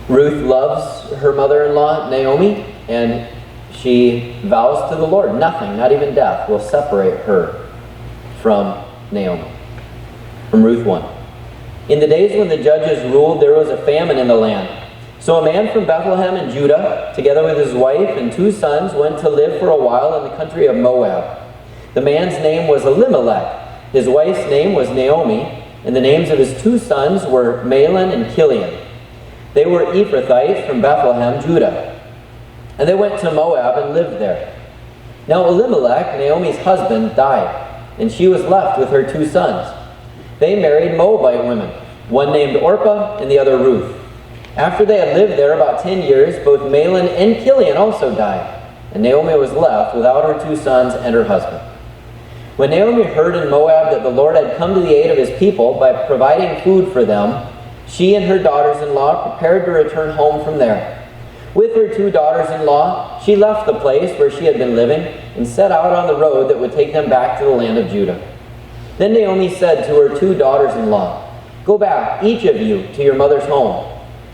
Ruth loves her mother-in-law, Naomi, and she vows to the Lord, nothing, not even death, will separate her from Naomi. From Ruth 1. In the days when the judges ruled, there was a famine in the land. So a man from Bethlehem in Judah, together with his wife and 2 sons, went to live for a while in the country of Moab. The man's name was Elimelek. His wife's name was Naomi, and the names of his 2 sons were Mahlon and Kilion. They were Ephrathites from Bethlehem, Judah. And they went to Moab and lived there. Now Elimelek, Naomi's husband, died, and she was left with her 2 sons. They married Moabite women, one named Orpah and the other Ruth. After they had lived there about 10 years, both Mahlon and Kilion also died, and Naomi was left without her 2 sons and her husband. When Naomi heard in Moab that the Lord had come to the aid of his people by providing food for them, she and her daughters-in-law prepared to return home from there. With her 2 daughters-in-law, she left the place where she had been living and set out on the road that would take them back to the land of Judah. Then Naomi said to her 2 daughters-in-law, "Go back, each of you, to your mother's home.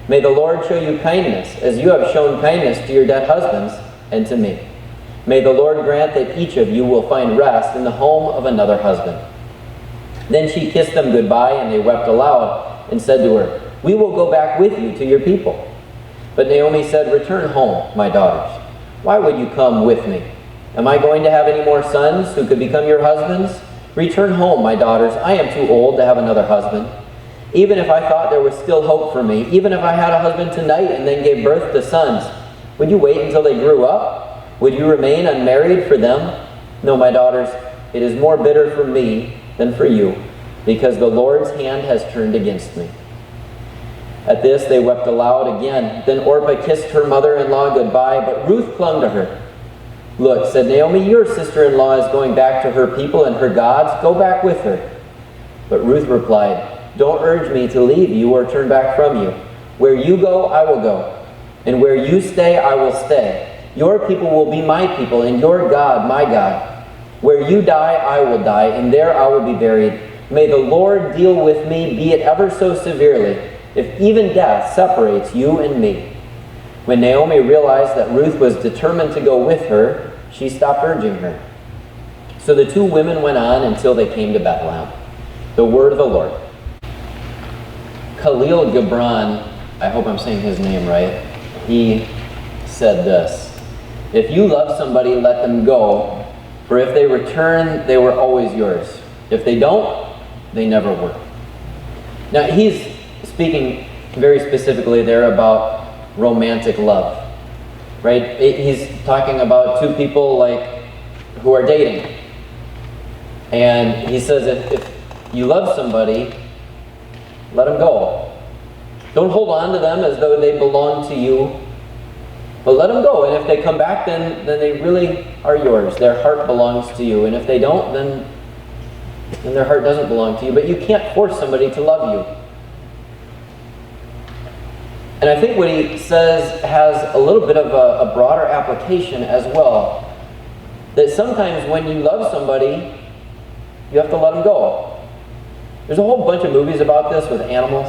May the Lord show you kindness, as you have shown kindness to your dead husbands and to me. May the Lord grant that each of you will find rest in the home of another husband." Then she kissed them goodbye, and they wept aloud and said to her, "We will go back with you to your people." But Naomi said, "Return home, my daughters. Why would you come with me? Am I going to have any more sons who could become your husbands? Return home, my daughters. I am too old to have another husband. Even if I thought there was still hope for me, even if I had a husband tonight and then gave birth to sons, would you wait until they grew up? Would you remain unmarried for them? No, my daughters, it is more bitter for me than for you, because the Lord's hand has turned against me." At this they wept aloud again. Then Orpah kissed her mother-in-law goodbye, but Ruth clung to her. "Look," said Naomi, "your sister-in-law is going back to her people and her gods. Go back with her." But Ruth replied, "Don't urge me to leave you or turn back from you. Where you go, I will go, and where you stay, I will stay. Your people will be my people, and your God, my God. Where you die, I will die, and there I will be buried. May the Lord deal with me, be it ever so severely, if even death separates you and me." When Naomi realized that Ruth was determined to go with her, she stopped urging her. So the 2 women went on until they came to Bethlehem. The word of the Lord. Khalil Gibran, I hope I'm saying his name right, he said this: "If you love somebody, let them go, for if they return, they were always yours. If they don't, they never were." Now he's speaking very specifically there about romantic love, right? He's talking about 2 people who are dating. And he says if you love somebody, let them go. Don't hold on to them as though they belong to you, but let them go. And if they come back, then they really are yours. Their heart belongs to you. And if they don't, then their heart doesn't belong to you. But you can't force somebody to love you. And I think what he says has a little bit of a broader application as well. That sometimes when you love somebody, you have to let them go. There's a whole bunch of movies about this with animals.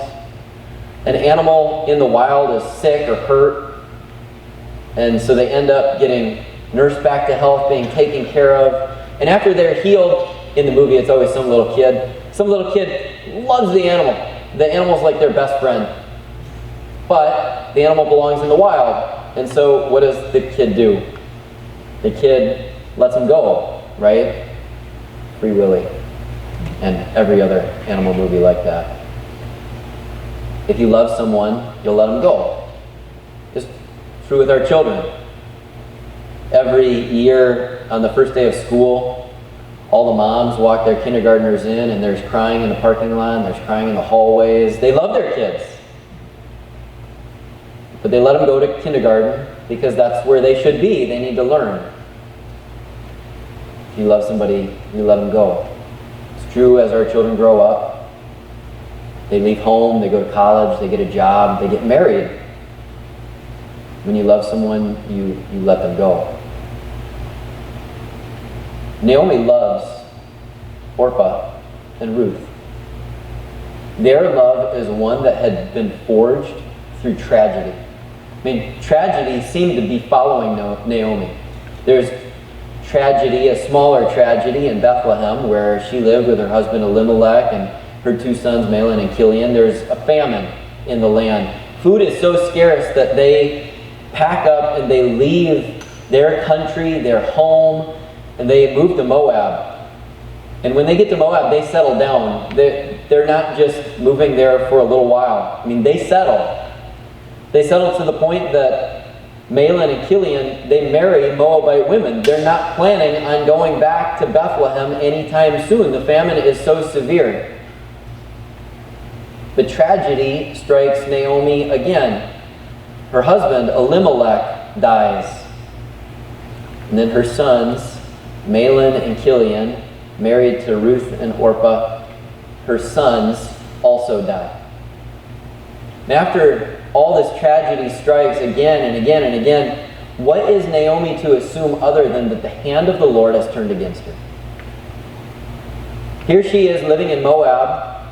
An animal in the wild is sick or hurt, and so they end up getting nursed back to health, being taken care of. And after they're healed, in the movie it's always some little kid. Some little kid loves the animal. The animal's like their best friend. But the animal belongs in the wild. And so what does the kid do? The kid lets him go, right? Free Willy. And every other animal movie like that. If you love someone, you'll let them go. It's true with our children. Every year on the first day of school, all the moms walk their kindergartners in, and there's crying in the parking lot, and there's crying in the hallways. They love their kids. But they let them go to kindergarten because that's where they should be. They need to learn. If you love somebody, you let them go. It's true as our children grow up. They leave home, they go to college, they get a job, they get married. When you love someone, you let them go. Naomi loves Orpah and Ruth. Their love is one that had been forged through tragedy. I mean, tragedy seemed to be following Naomi. There's tragedy, a smaller tragedy in Bethlehem, where she lived with her husband Elimelek and her two sons Mahlon and Kilion. There's a famine in the land. Food is so scarce that they pack up and they leave their country, their home, and they move to Moab. And when they get to Moab, they settle down. They're not just moving there for a little while. I mean, they settle. They settle to the point that Mahlon and Kilion, they marry Moabite women. They're not planning on going back to Bethlehem anytime soon. The famine is so severe. But tragedy strikes Naomi again. Her husband, Elimelek, dies. And then her sons, Mahlon and Kilion, married to Ruth and Orpah, her sons also die. And after all this tragedy strikes again and again and again, what is Naomi to assume other than that the hand of the Lord has turned against her? Here she is living in Moab,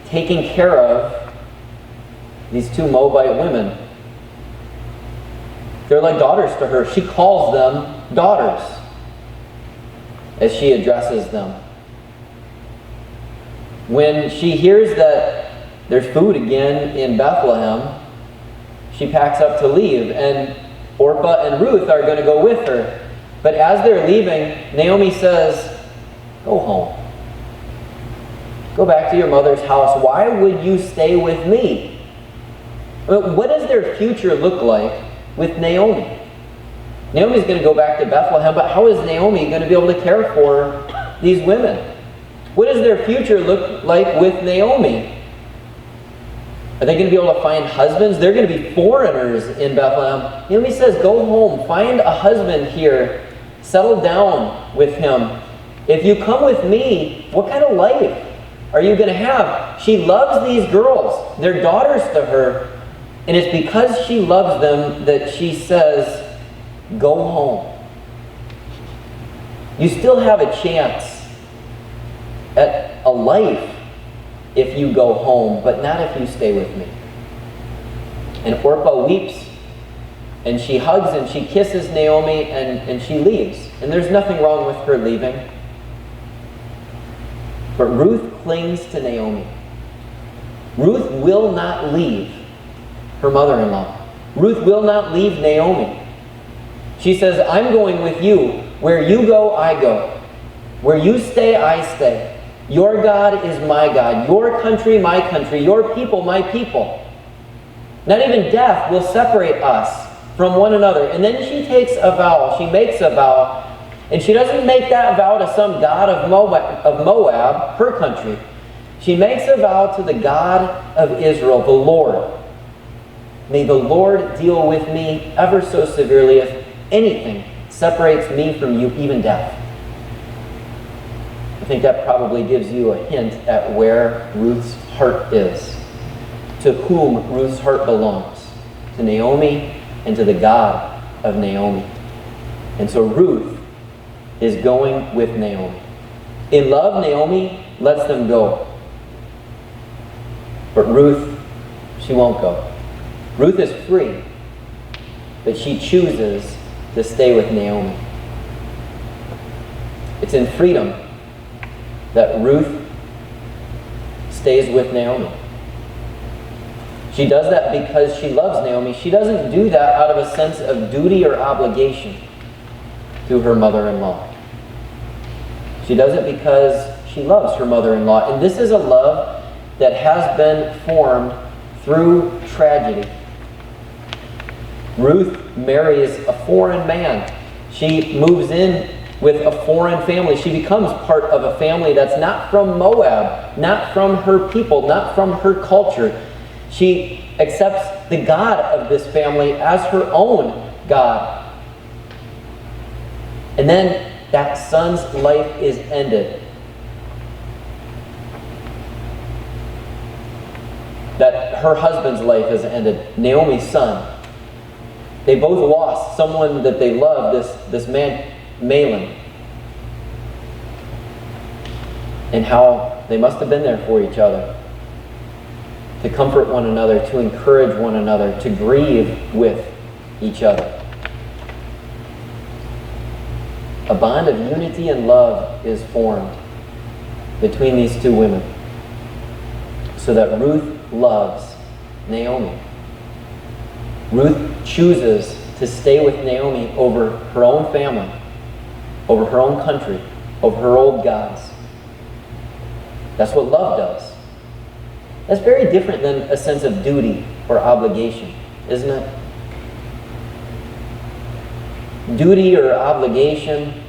taking care of these two Moabite women. They're like daughters to her. She calls them daughters as she addresses them. When she hears that there's food again in Bethlehem, she packs up to leave, and Orpah and Ruth are going to go with her. But as they're leaving, Naomi says, "Go home. Go back to your mother's house. Why would you stay with me?" What does their future look like with Naomi? Naomi's going to go back to Bethlehem, but how is Naomi going to be able to care for these women? What does their future look like with Naomi? Are they going to be able to find husbands? They're going to be foreigners in Bethlehem. Naomi says, "Go home. Find a husband here. Settle down with him. If you come with me, what kind of life are you going to have?" She loves these girls. They're daughters to her. And it's because she loves them that she says, "Go home. You still have a chance at a life if you go home, but not if you stay with me." And Orpah weeps, and she hugs and she kisses Naomi, and she leaves. And there's nothing wrong with her leaving. But Ruth clings to Naomi. Ruth will not leave her mother-in-law. Ruth will not leave Naomi. She says, "I'm going with you. Where you go, I go. Where you stay, I stay. Your God is my God. Your country, my country. Your people, my people. Not even death will separate us from one another." And then she takes a vow. She makes a vow. And she doesn't make that vow to some god of Moab, her country. She makes a vow to the God of Israel, the Lord. "May the Lord deal with me ever so severely if anything separates me from you, even death." I think that probably gives you a hint at where Ruth's heart is, to whom Ruth's heart belongs, to Naomi and to the God of Naomi. And so Ruth is going with Naomi. In love, Naomi lets them go. But Ruth, she won't go. Ruth is free, but she chooses to stay with Naomi. It's in freedom that Ruth stays with Naomi. She does that because she loves Naomi. She doesn't do that out of a sense of duty or obligation to her mother-in-law. She does it because she loves her mother-in-law. And this is a love that has been formed through tragedy. Ruth marries a foreign man. She moves in with a foreign family. She becomes part of a family that's not from Moab, not from her people, not from her culture. She accepts the God of this family as her own God. And then that son's life is ended. That her husband's life is ended. Naomi's son. They both lost someone that they loved, this man, Mahlon. And how they must have been there for each other. to comfort one another, to encourage one another, to grieve with each other. A bond of unity and love is formed between these two women, so that Ruth loves Naomi. Ruth chooses to stay with Naomi over her own family, over her own country, over her old gods. That's what love does. That's very different than a sense of duty or obligation, isn't it? Duty or obligation.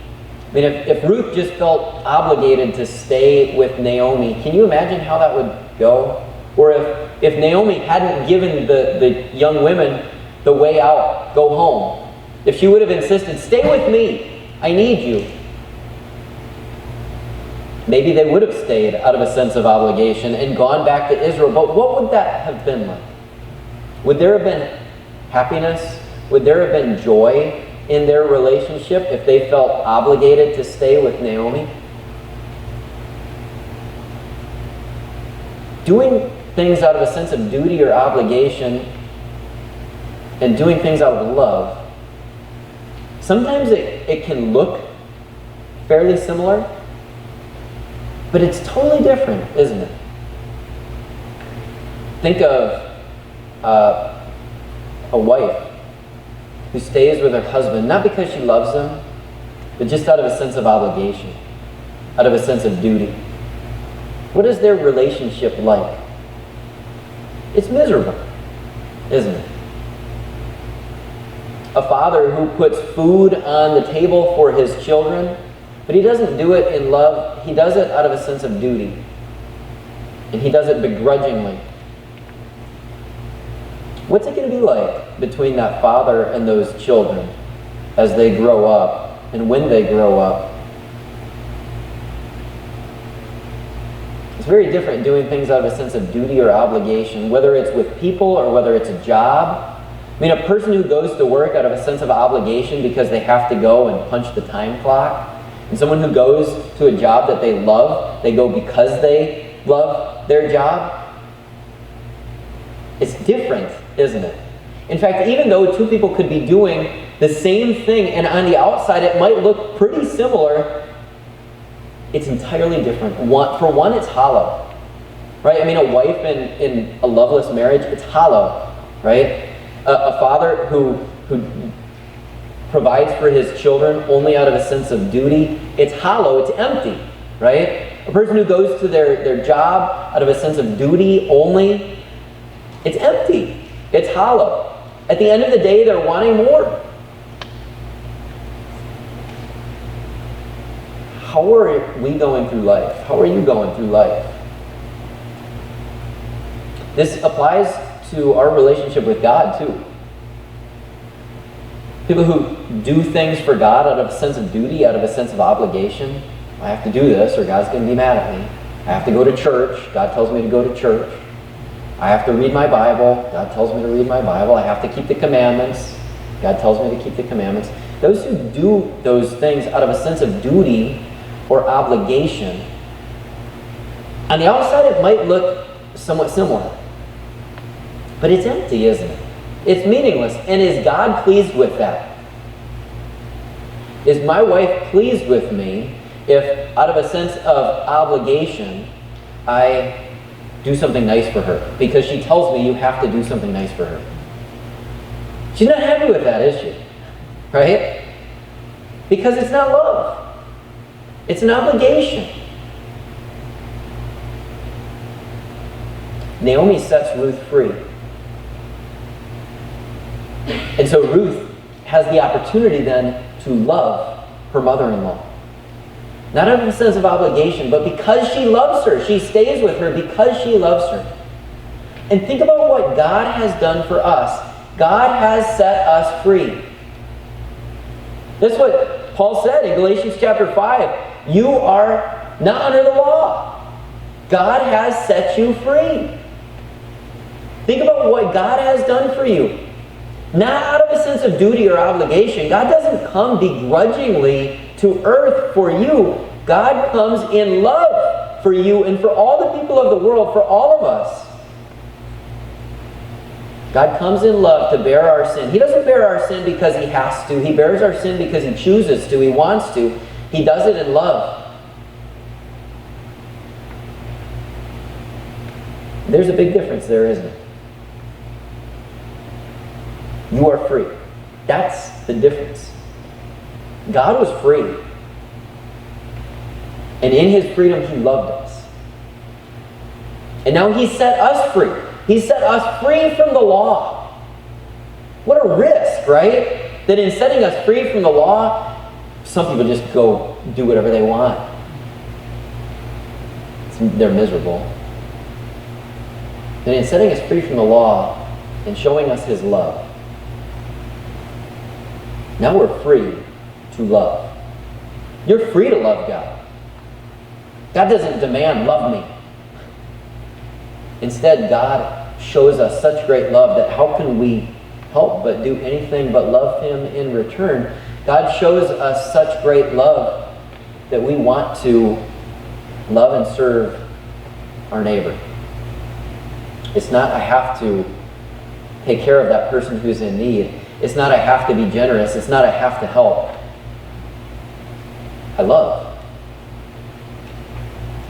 I mean, if Ruth just felt obligated to stay with Naomi, can you imagine how that would go? Or if Naomi hadn't given the young women the way out, go home. If she would have insisted, stay with me, I need you. Maybe they would have stayed out of a sense of obligation and gone back to Israel. But what would that have been like? Would there have been happiness? Would there have been joy in their relationship if they felt obligated to stay with Naomi? Doing things out of a sense of duty or obligation and doing things out of love, sometimes it can look fairly similar, but it's totally different, isn't it? Think of a wife who stays with her husband, not because she loves him, but just out of a sense of obligation, out of a sense of duty. What is their relationship like? It's miserable, isn't it? A father who puts food on the table for his children, but he doesn't do it in love. He does it out of a sense of duty. And he does it begrudgingly. What's it going to be like between that father and those children as they grow up and when they grow up? It's very different doing things out of a sense of duty or obligation, whether it's with people or whether it's a job. I mean, a person who goes to work out of a sense of obligation because they have to go and punch the time clock, and someone who goes to a job that they love, they go because they love their job. It's different, isn't it? In fact, even though two people could be doing the same thing, and on the outside it might look pretty similar, it's entirely different. For one, it's hollow, right? I mean, a wife in a loveless marriage, it's hollow, right? A father who provides for his children only out of a sense of duty, it's hollow, it's empty, right? A person who goes to their job out of a sense of duty only, it's empty, it's hollow. At the end of the day, they're wanting more. How are we going through life? How are you going through life? This applies to our relationship with God, too. People who do things for God out of a sense of duty, out of a sense of obligation. I have to do this or God's going to be mad at me. I have to go to church. God tells me to go to church. I have to read my Bible. God tells me to read my Bible. I have to keep the commandments. God tells me to keep the commandments. Those who do those things out of a sense of duty or obligation, on the outside it might look somewhat similar. But it's empty, isn't it? It's meaningless. And is God pleased with that? Is my wife pleased with me if, out of a sense of obligation, I do something nice for her? Because she tells me you have to do something nice for her. She's not happy with that, is she? Right? Because it's not love. It's an obligation. Naomi sets Ruth free. And so Ruth has the opportunity then to love her mother-in-law. Not out of a sense of obligation, but because she loves her. She stays with her because she loves her. And think about what God has done for us. God has set us free. That's what Paul said in Galatians chapter 5. You are not under the law. God has set you free. Think about what God has done for you. Not out of a sense of duty or obligation. God doesn't come begrudgingly to earth for you. God comes in love for you and for all the people of the world, for all of us. God comes in love to bear our sin. He doesn't bear our sin because he has to. He bears our sin because he chooses to. He wants to. He does it in love. There's a big difference there, isn't it? You are free. That's the difference. God was free. And in his freedom, he loved us. And now he set us free. He set us free from the law. What a risk, right? That in setting us free from the law, some people just go do whatever they want. They're miserable. That in setting us free from the law and showing us his love, now we're free to love. You're free to love God. God doesn't demand, love me. Instead, God shows us such great love that how can we help but do anything but love him in return? God shows us such great love that we want to love and serve our neighbor. It's not I have to take care of that person who's in need. It's not I have to be generous. It's not I have to help. I love.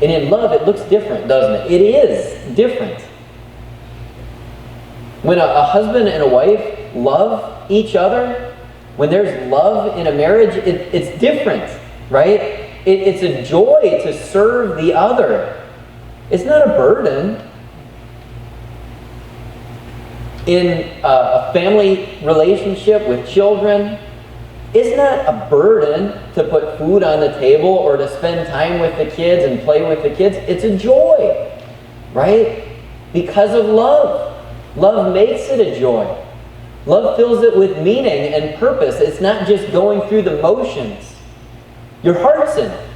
And in love, it looks different, doesn't it? It is different. When a husband and a wife love each other, when there's love in a marriage, it's different, right? It's a joy to serve the other. It's not a burden. In a family relationship with children, it's not a burden to put food on the table or to spend time with the kids and play with the kids. It's a joy, right? Because of love. Love makes it a joy. Love fills it with meaning and purpose. It's not just going through the motions. Your heart's in it.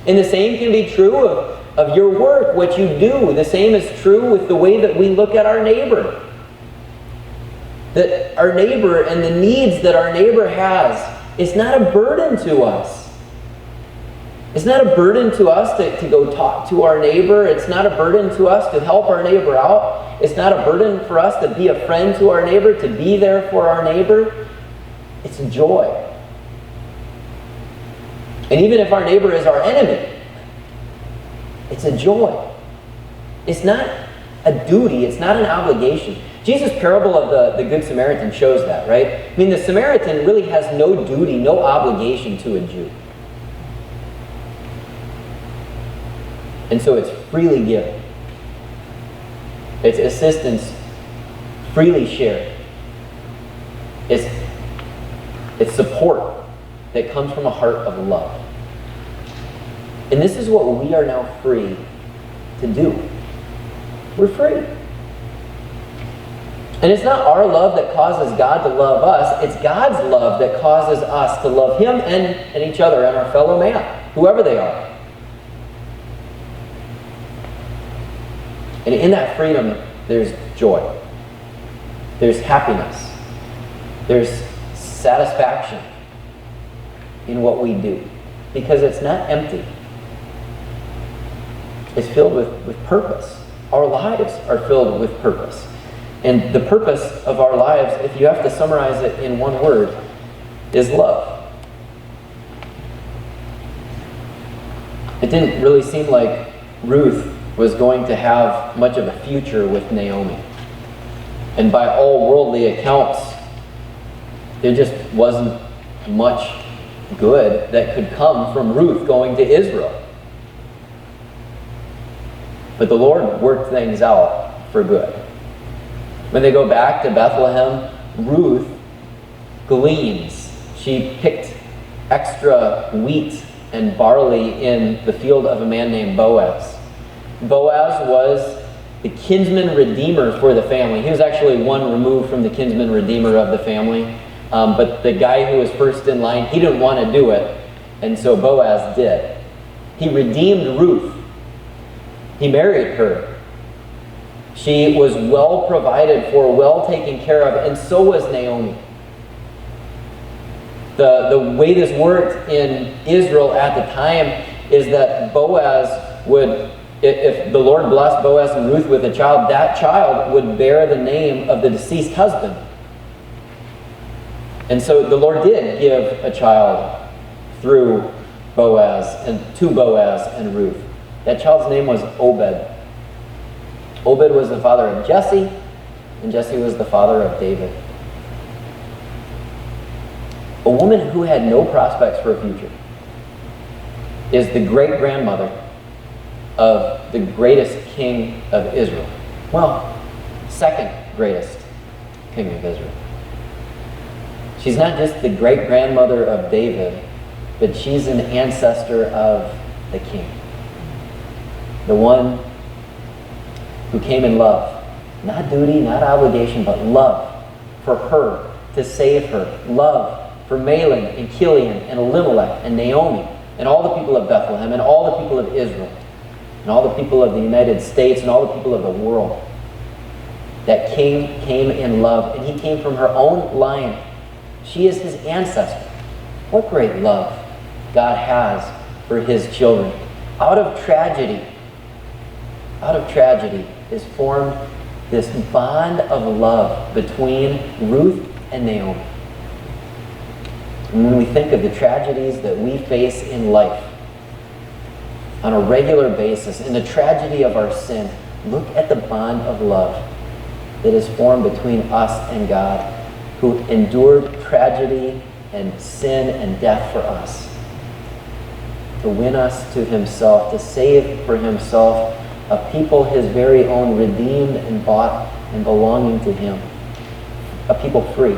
And the same can be true of your work, what you do. The same is true with the way that we look at our neighbor. That our neighbor and the needs that our neighbor has, it's not a burden to us. It's not a burden to us to go talk to our neighbor. It's not a burden to us to help our neighbor out. It's not a burden for us to be a friend to our neighbor, to be there for our neighbor. It's a joy. And even if our neighbor is our enemy, it's a joy. It's not a duty. It's not an obligation. Jesus' parable of the Good Samaritan shows that, right? I mean, the Samaritan really has no duty, no obligation to a Jew. And so it's freely given. It's assistance freely shared. It's support that comes from a heart of love. And this is what we are now free to do. We're free. And it's not our love that causes God to love us. It's God's love that causes us to love him and each other and our fellow man, whoever they are. And in that freedom, there's joy. There's happiness. There's satisfaction in what we do. Because it's not empty. It's filled with purpose. Our lives are filled with purpose. And the purpose of our lives, if you have to summarize it in one word, is love. It didn't really seem like Ruth was going to have much of a future with Naomi. And by all worldly accounts, there just wasn't much good that could come from Ruth going to Israel. But the Lord worked things out for good. When they go back to Bethlehem, Ruth gleans. She picked extra wheat and barley in the field of a man named Boaz. Boaz was the kinsman redeemer for the family. He was actually one removed from the kinsman redeemer of the family. But the guy who was first in line, he didn't want to do it. And so Boaz did. He redeemed Ruth. He married her. She was well provided for, well taken care of, and so was Naomi. The way this worked in Israel at the time is that Boaz would If the Lord blessed Boaz and Ruth with a child, that child would bear the name of the deceased husband. And so the Lord did give a child through Boaz and to Boaz and Ruth. That child's name was Obed. Obed was the father of Jesse, and Jesse was the father of David. A woman who had no prospects for a future is the great-grandmother of the greatest king of Israel. Well, second greatest king of Israel. She's not just the great-grandmother of David, but she's an ancestor of the king. The one who came in love. Not duty, not obligation, but love for her, to save her. Love for Mahlon and Kilion and Elimelek and Naomi and all the people of Bethlehem and all the people of Israel and all the people of the United States and all the people of the world. That king came in love, and he came from her own line. She is his ancestor. What great love God has for his children. Out of tragedy is formed this bond of love between Ruth and Naomi. And when we think of the tragedies that we face in life on a regular basis, and the tragedy of our sin, look at the bond of love that is formed between us and God, who endured tragedy and sin and death for us, to win us to himself, to save for himself a people his very own, redeemed and bought and belonging to him. A people free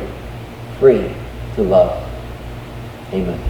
to love. Amen.